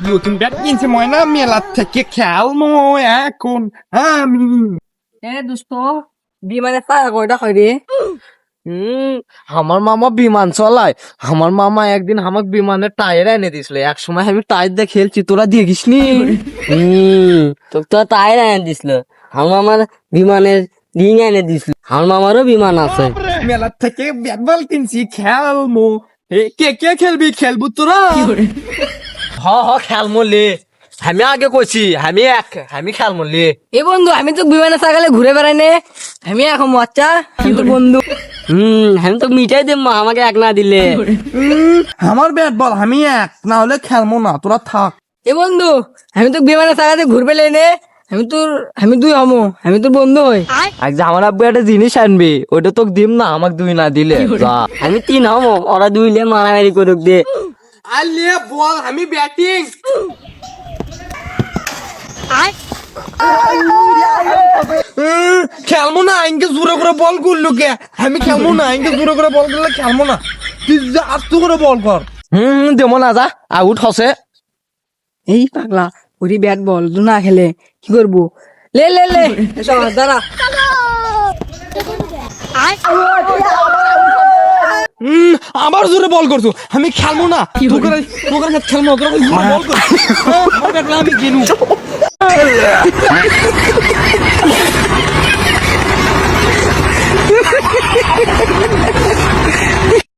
নতুন ব্যাট কিনছে ময়না মেলা থেকে খেলবো এখন আমি। দোস্ত বিমানে টাকা কয়টা হয় রে? আমার মামা বিমান চলায়। আমার মামা একদিন আমাকে বিমানের টায়ার এনে দিছিল, এক সময় আমি টায়ার দিয়ে খেলছি, তোরা দেখিস নি? তোকে তো তাই এনে দিছিল, আমার বিমানের রিং এনে দিছিল। আমার মামারও বিমান আছে। মেলা থেকে ব্যাট বল কিনছি খেলবো। কে কে খেলবি? খেলবো তোরা? খেলমো লে, আমি আগে কইছি আমি খেলমো লে। এ বন্ধু, আমি তো বিমানে থাকলে ঘুরে বেড়াই নে। আমি এখন বাচ্চা, আমি তোর বন্ধু। আমি তো মিঠাই দেব আমাকে এক না দিলে। আমার ব্যাট বল আমি এক না হলে খেলবো না, তোরা থাক। এ বন্ধু, আমি তো বিমানে থাকাতে ঘুরবে নে। আমি দুই হমো, আমি তোর বন্ধু হই। আজ আমার আব্বু একটা জিনিস আনবি, ওটা তোকে দিম না, আমাকে দুই না দিলে যা। আমি তিন হমো, ওরা দুইলে মারামারি করুক দে। আলে বল আমি ব্যাটিং। খেলবো না, ইনকে জোরে করে বল করলো কে? আমি খেলবো না, ইনকে জোরে করে বল করলে খেলবো না। তুই আস্তে করে বল কর। দেবো না, যা আউট হসে। এই পাগলা, ওরি ব্যাট বল দু না খেলে কি করবো? লে লে লে, দাঁড়া। আবার জোরে বল করছো, আমি খেলবো না। তোকে খেলবো, তোকে বল কর। আমি গেলু।